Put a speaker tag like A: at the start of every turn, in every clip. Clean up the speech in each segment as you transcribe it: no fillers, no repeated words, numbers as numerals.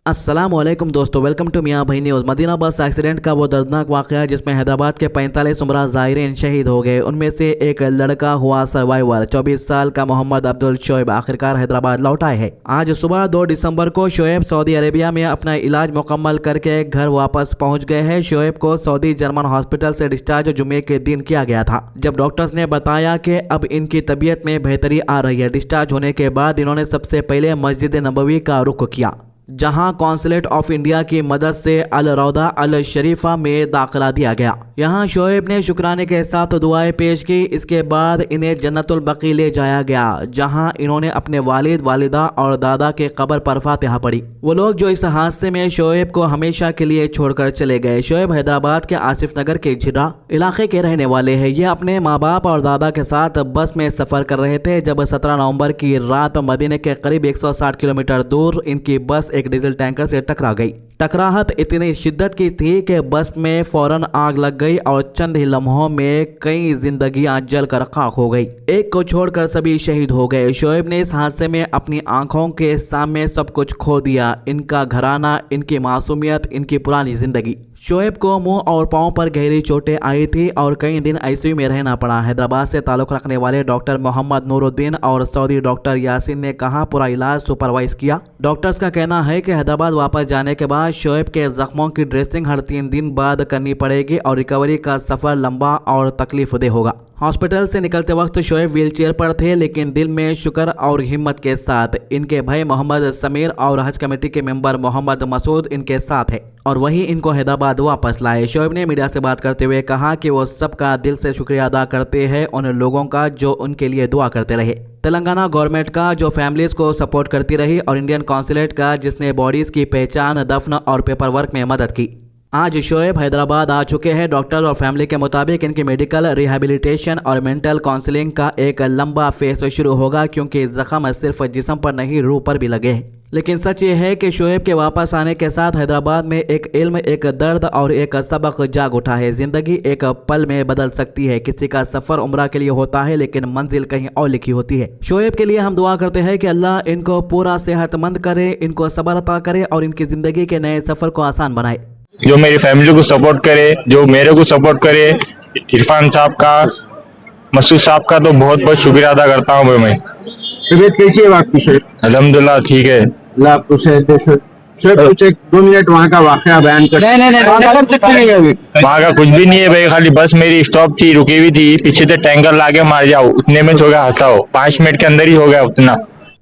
A: अस्सलामुअलैकुम दोस्तों, welcome to मियां भाई न्यूज़। मदीना बस एक्सीडेंट का वो दर्दनाक वाक़या जिसमें हैदराबाद के 45 उम्रा ज़ायरीन शहीद हो गए। उनमें से एक लड़का हुआ सर्वाइवर। 24 साल का मोहम्मद अब्दुल शोएब आखिरकार हैदराबाद लौट आए हैं। आज सुबह 2 दिसंबर को शोएब सऊदी अरेबिया में अपना इलाज मुकम्मल करके घर वापस पहुंच गए हैं। शोएब को सऊदी जर्मन हॉस्पिटल से डिस्चार्ज जुमे के दिन किया गया था, जब डॉक्टर्स ने बताया कि अब इनकी तबीयत में बेहतरी आ रही है। डिस्चार्ज होने के बाद इन्होंने सबसे पहले मस्जिद नबवी का रुख किया, जहां कौंसलेट ऑफ इंडिया की मदद से अल रौदा अल शरीफा में दाखिला दिया गया। यहां शोएब ने शुक्राने के साथ दुआएं पेश की। इसके बाद इन्हें जन्नतुल बकी ले जाया गया, जहां इन्होंने अपने वालिद, वालिदा और दादा के कब्र पर फातिहा पढ़ी। वो लोग जो इस हादसे में शोएब को हमेशा के लिए छोड़कर चले गए। शोएब हैदराबाद के आसिफ नगर के झिर्रा इलाके के रहने वाले हैं। ये अपने माँ बाप और दादा के साथ बस में सफर कर रहे थे जब 17 नवंबर की रात मदीने के करीब 160 किलोमीटर दूर इनकी बस एक डीजल टैंकर से टकरा गई। टकराहट इतनी शिद्दत की थी कि बस में फौरन आग लग गई और चंद ही लम्हों में कई जिंदगियां जलकर खाक हो गई। एक को छोड़कर सभी शहीद हो गए। शोएब ने इस हादसे में अपनी आंखों के सामने सब कुछ खो दिया, इनका घराना, इनकी मासूमियत, इनकी पुरानी जिंदगी। शोएब को मुंह और पांव पर गहरी चोटें आई थी और कई दिन आईसीयू में रहना पड़ा। हैदराबाद से ताल्लुक रखने वाले डॉक्टर मोहम्मद नूरुद्दीन और सऊदी डॉक्टर यासीन ने कहा पूरा इलाज सुपरवाइज किया। डॉक्टर्स का कहना है कि हैदराबाद वापस जाने के बाद शोएब के जख्मों की ड्रेसिंग हर 3 दिन बाद करनी पड़ेगी और रिकवरी का सफर लंबा और तकलीफदेह होगा। हॉस्पिटल से निकलते वक्त शोएब व्हीलचेयर पर थे, लेकिन दिल में शुक्र और हिम्मत के साथ इनके भाई मोहम्मद समीर और हज कमेटी के मेंबर मोहम्मद मसूद इनके साथ है और वही इनको हैदराबाद वापस लाए। शोएब ने मीडिया से बात करते हुए कहा कि वो सबका दिल से शुक्रिया अदा करते हैं, उन लोगों का जो उनके लिए दुआ करते रहे, तेलंगाना गवर्नमेंट का जो फैमिलीज को सपोर्ट करती रही और इंडियन कौंसलेट का जिसने बॉडीज की पहचान, दफन और पेपर वर्क में मदद की। आज शोएब हैदराबाद आ चुके हैं। डॉक्टर और फैमिली के मुताबिक इनकी मेडिकल रिहैबिलिटेशन और मेंटल काउंसलिंग का एक लंबा फेज शुरू होगा, क्योंकि जख्म सिर्फ जिस्म पर नहीं रूह पर भी लगे हैं। लेकिन सच ये है कि शोएब के वापस आने के साथ हैदराबाद में एक इल्म, एक दर्द और एक सबक जाग उठा है। जिंदगी एक पल में बदल सकती है। किसी का सफर उम्रा के लिए होता है, लेकिन मंजिल कहीं और लिखी होती है। शोएब के लिए हम दुआ करते हैं कि अल्लाह इनको पूरा सेहतमंद करे, इनको सब्र अता करे और इनकी जिंदगी के नए सफर को आसान बनाए।
B: जो मेरी फैमिली को सपोर्ट करे, जो मेरे को सपोर्ट करे, इरफान साहब का, मसूद साहब का तो बहुत बहुत शुक्रिया अदा करता हूँ मैं।
C: तबीयत कैसी है आपकी शेख?
B: अल्हम्दुलिल्लाह ठीक है।
C: अल्लाह आपको सेहत दे। शेख कुछ 2 मिनट वहाँ का वाकया बयान कर। नहीं
B: वहाँ का कुछ भी नहीं है भाई, खाली बस मेरी स्टॉप थी, रुकी हुई थी, पीछे से टैंकर लाके मार जाओ, उतने में हो गया हंसाओ, 5 मिनट के अंदर ही हो गया उतना।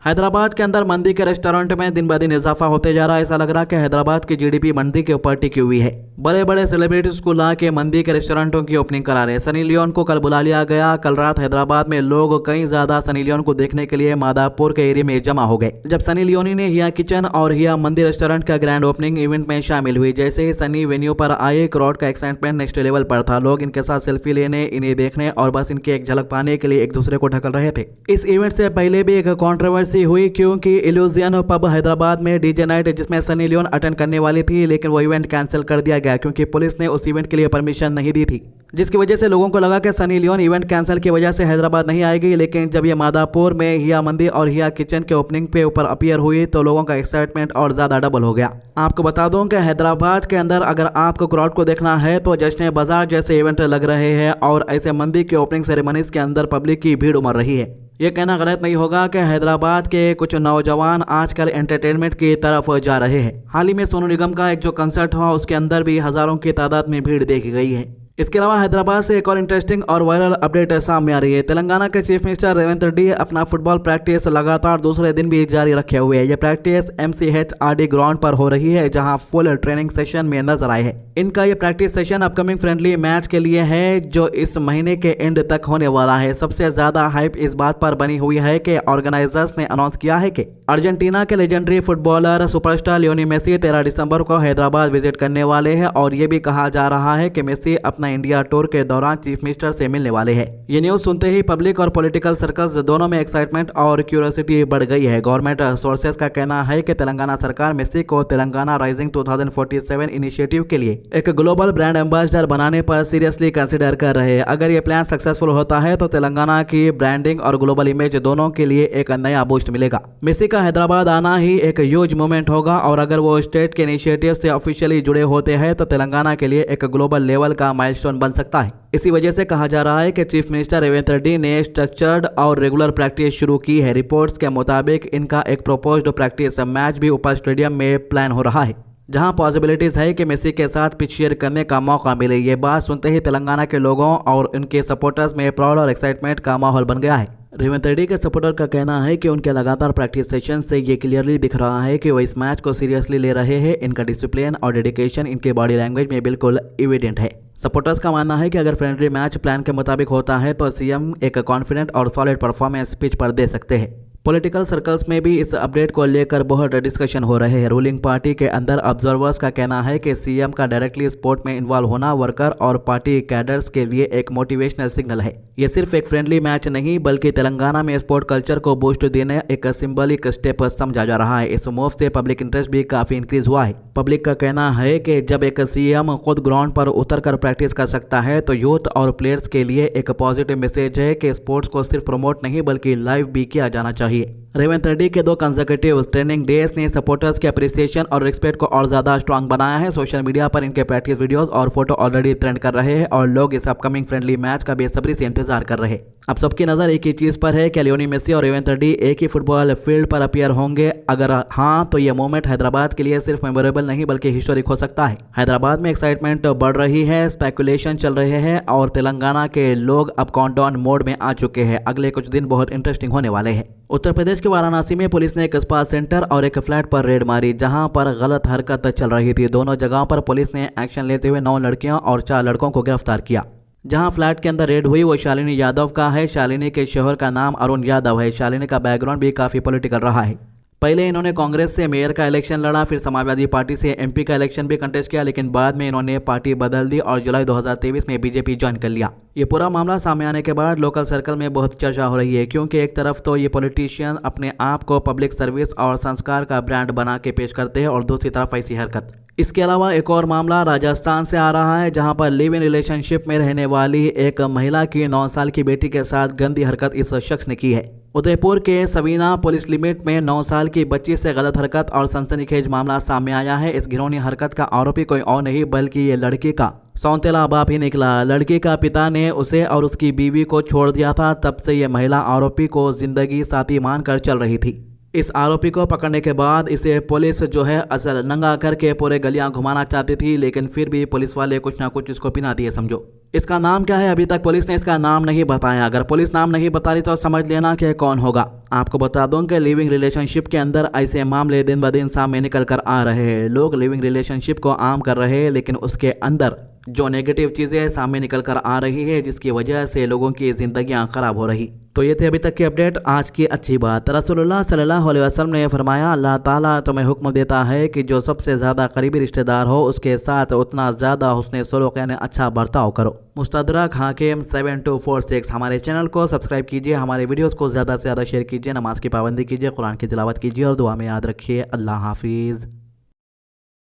A: हैदराबाद के अंदर मंदी के रेस्टोरेंट में दिन ब दिन इजाफा होते जा रहा है। ऐसा लग रहा है कि हैदराबाद की जीडीपी मंदी के ऊपर टिकी हुई है। बड़े बड़े सेलिब्रिटीज को ला के मंदी के रेस्टोरेंटों की ओपनिंग करा रहे हैं। सनी लियोन को कल बुला लिया गया। कल रात हैदराबाद में लोग कई ज्यादा सनी लियोन को देखने के लिए मादापुर के एरिया में जमा हो गए, जब सनी लियोनी ने हिया किचन और हिया मंदी रेस्टोरेंट का ग्रैंड ओपनिंग इवेंट में शामिल हुई। जैसे ही सनी वेन्यू पर आए, क्राउड का एक्साइटमेंट नेक्स्ट लेवल पर था। लोग इनके साथ सेल्फी लेने, इन्हें देखने और बस इनके एक झलक पाने के लिए एक दूसरे को ढकल रहे थे। इस इवेंट से पहले भी एक कॉन्ट्रोवर्सी हुई, क्योंकि इल्यूजियन पब हैदराबाद में डीजे नाइट जिसमें सनी लियोन अटेंड करने वाली थी, लेकिन वो इवेंट कैंसिल कर दिया गया क्योंकि पुलिस ने उस इवेंट के लिए परमिशन नहीं दी थी, जिसकी वजह से लोगों को लगा कि सनी लियोन इवेंट कैंसिल की वजह से हैदराबाद नहीं आएगी। लेकिन जब ये मादापुर में हिया मंदी और हिया किचन के ओपनिंग पे ऊपर अपीयर हुई तो लोगों का एक्साइटमेंट और ज्यादा डबल हो गया। आपको बता दूं कि हैदराबाद के अंदर अगर आपको क्राउड को देखना है तो जश्न बाजार जैसे इवेंट लग रहे हैं और ऐसे मंदी के ओपनिंग सेरेमनीज के अंदर पब्लिक की भीड़ उमड़ रही है। ये कहना गलत नहीं होगा कि हैदराबाद के कुछ नौजवान आजकल एंटरटेनमेंट की तरफ जा रहे हैं। हाल ही में सोनू निगम का एक जो कंसर्ट हुआ उसके अंदर भी हजारों की तादाद में भीड़ देखी गई है। इसके अलावा हैदराबाद से एक और इंटरेस्टिंग और वायरल अपडेट सामने आ रही है। तेलंगाना के चीफ मिनिस्टर रेवंत रेड्डी अपना फुटबॉल प्रैक्टिस लगातार दूसरे दिन भी जारी रखे हुए हैं। यह प्रैक्टिस MCHRD ग्राउंड पर हो रही है, जहां फुल ट्रेनिंग सेशन में नजर आए हैं। इनका ये practice session upcoming friendly match के लिए है, जो इस महीने के एंड तक होने वाला है। सबसे ज्यादा हाइप इस बात पर बनी हुई है कि ऑर्गेनाइजर्स ने अनाउंस किया है कि अर्जेंटीना के legendary footballer superstar Lionel Messi 13 दिसंबर को हैदराबाद विजिट करने वाले हैं और ये भी कहा जा रहा है कि मेसी अपना अपना इंडिया टूर के दौरान चीफ मिनिस्टर से मिलने वाले हैं। ये न्यूज सुनते ही पब्लिक और पॉलिटिकल सर्कल्स दोनों में एक्साइटमेंट और क्यूरियोसिटी बढ़ गई है। गवर्नमेंट सोर्सेज का कहना है कि तेलंगाना सरकार मेसी को तेलंगाना राइजिंग 2047 इनिशिएटिव के लिए एक ग्लोबल ब्रांड एम्बेसडर बनाने पर सीरियसली कंसिडर कर रहे हैं। अगर ये प्लान सक्सेसफुल होता है तो तेलंगाना की ब्रांडिंग और ग्लोबल इमेज दोनों के लिए एक नया बूस्ट मिलेगा। मेसी का हैदराबाद आना ही एक ह्यूज मूवमेंट होगा और अगर वो स्टेट के इनिशिएटिव से ऑफिशियली जुड़े होते हैं तो तेलंगाना के लिए एक ग्लोबल लेवल का माइलस्टोन बन सकता है। इसी वजह से कहा जा रहा है कि चीफ मिनिस्टर रेवंत रेड्डी ने स्ट्रक्चर्ड और रेगुलर प्रैक्टिस शुरू की है। रिपोर्ट्स के मुताबिक इनका एक प्रोपोज्ड प्रैक्टिस मैच भी ऊपर स्टेडियम में प्लान हो रहा है, जहां पॉसिबिलिटीज है कि मेसी के साथ पिच शेयर करने का मौका मिले। ये बात सुनते ही तेलंगाना के लोगों और उनके सपोर्टर्स में प्राउड और एक्साइटमेंट का माहौल बन गया है। रेवंत रेड्डी के सपोर्टर का कहना है कि उनके लगातार प्रैक्टिस सेशन से ये क्लियरली दिख रहा है कि वो इस मैच को सीरियसली ले रहे हैं। इनका डिसिप्लिन और डेडिकेशन इनके बॉडी लैंग्वेज में बिल्कुल एविडेंट है। सपोर्टर्स का मानना है कि अगर फ्रेंडली मैच प्लान के मुताबिक होता है तो सीएम एक कॉन्फिडेंट और सॉलिड परफॉर्मेंस पिच पर दे सकते हैं। पॉलिटिकल सर्कल्स में भी इस अपडेट को लेकर बहुत डिस्कशन हो रहे हैं। रूलिंग पार्टी के अंदर ऑब्जर्वर्स का कहना है कि सीएम का डायरेक्टली स्पोर्ट में इन्वॉल्व होना वर्कर और पार्टी कैडर्स के लिए एक मोटिवेशनल सिग्नल है। ये सिर्फ एक फ्रेंडली मैच नहीं बल्कि तेलंगाना में स्पोर्ट कल्चर को बूस्ट देने एक सिंबलिक स्टेप समझा जा रहा है। इस मूव से पब्लिक इंटरेस्ट भी काफी इंक्रीज हुआ है। पब्लिक का कहना है कि जब एक सीएम खुद ग्राउंड पर उतरकर प्रैक्टिस कर सकता है तो यूथ और प्लेयर्स के लिए एक पॉजिटिव मैसेज है कि स्पोर्ट्स को सिर्फ प्रमोट नहीं बल्कि लाइव भी किया जाना चाहिए। रेवंत रेड्डी के 2 कंसेक्यूटिव ट्रेनिंग डेज ने सपोर्टर्स के अप्रिसिएशन और रिस्पेक्ट को और ज्यादा स्ट्रांग बनाया है। सोशल मीडिया पर इनके प्रैक्टिस वीडियोस और फोटो ऑलरेडी ट्रेंड कर रहे हैं और लोग इस अपकमिंग फ्रेंडली मैच का बेसब्री से इंतजार कर रहे हैं। अब सबकी नजर एक ही चीज पर है कि लियोनेल मेसी और रेवंत रेड्डी एक ही फुटबॉल फील्ड पर अपीयर होंगे। अगर हाँ तो यह मोमेंट हैदराबाद के लिए सिर्फ मेमोरेबल नहीं बल्कि हिस्टोरिक हो सकता है। हैदराबाद में एक्साइटमेंट बढ़ रही है, स्पेकुलेशन चल रहे हैं और तेलंगाना के लोग अब काउंटडाउन मोड में आ चुके हैं। अगले कुछ दिन बहुत इंटरेस्टिंग होने वाले हैं। उत्तर प्रदेश के वाराणसी में पुलिस ने एक स्पा सेंटर और एक फ्लैट पर रेड मारी जहां पर गलत हरकत चल रही थी। दोनों जगहों पर पुलिस ने एक्शन लेते हुए 9 लड़कियों और 4 लड़कों को गिरफ्तार किया। जहां फ्लैट के अंदर रेड हुई वो शालिनी यादव का है। शालिनी के शोहर का नाम अरुण यादव है। शालिनी का बैकग्राउंड भी काफी पॉलिटिकल रहा है। पहले इन्होंने कांग्रेस से मेयर का इलेक्शन लड़ा, फिर समाजवादी पार्टी से एमपी का इलेक्शन भी कंटेस्ट किया, लेकिन बाद में इन्होंने पार्टी बदल दी और जुलाई 2023 में बीजेपी ज्वाइन कर लिया। ये पूरा मामला सामने आने के बाद लोकल सर्कल में बहुत चर्चा हो रही है, क्योंकि एक तरफ तो ये पॉलिटिशियन अपने आप को पब्लिक सर्विस और संस्कार का ब्रांड बना के पेश करते हैं और दूसरी तरफ ऐसी हरकत। इसके अलावा एक और मामला राजस्थान से आ रहा है, जहां पर लिव इन रिलेशनशिप में रहने वाली एक महिला की 9 साल की बेटी के साथ गंदी हरकत इस शख्स ने की है। उदयपुर के सवीना पुलिस लिमिट में 9 साल की बच्ची से गलत हरकत और सनसनीखेज मामला सामने आया है। इस घिनौनी हरकत का आरोपी कोई और नहीं बल्कि ये लड़की का सौतेला बाप ही निकला। लड़की का पिता ने उसे और उसकी बीवी को छोड़ दिया था। तब से ये महिला आरोपी को जिंदगी साथी मानकर चल रही थी। इस आरोपी को पकड़ने के बाद इसे पुलिस जो है असल नंगा करके पूरे गलियां घुमाना चाहती थी, लेकिन फिर भी पुलिस वाले कुछ ना कुछ इसको पिना दिए। समझो इसका नाम क्या है, अभी तक पुलिस ने इसका नाम नहीं बताया। अगर पुलिस नाम नहीं बता रही तो समझ लेना कि कौन होगा। आपको बता दूं कि लिविंग रिलेशनशिप के अंदर ऐसे मामले दिन ब दिन सामने निकल कर आ रहे हैं। लोग लिविंग रिलेशनशिप को आम कर रहे हैं, लेकिन उसके अंदर जो नेगेटिव चीज़ें सामने निकल कर आ रही है जिसकी वजह से लोगों की जिंदगियां खराब हो रही। तो ये थे अभी तक की अपडेट। आज की अच्छी बात, रसूलुल्लाह सल्लल्लाहु अलैहि वसल्लम ने फरमाया, अल्लाह ताला तुम्हें हुक्म देता है कि जो सबसे ज़्यादा करीबी रिश्तेदार हो उसके साथ उतना ज़्यादा हुस्न सलूक यानी अच्छा बर्ताव करो। मुस्तदरक हाकिम 7246। हमारे चैनल को सब्सक्राइब कीजिए, हमारे वीडियोस को ज़्यादा से ज़्यादा शेयर कीजिए, नमाज की पाबंदी कीजिए, कुरान की तिलावत कीजिए और दुआ में याद रखिए। अल्लाह हाफिज़।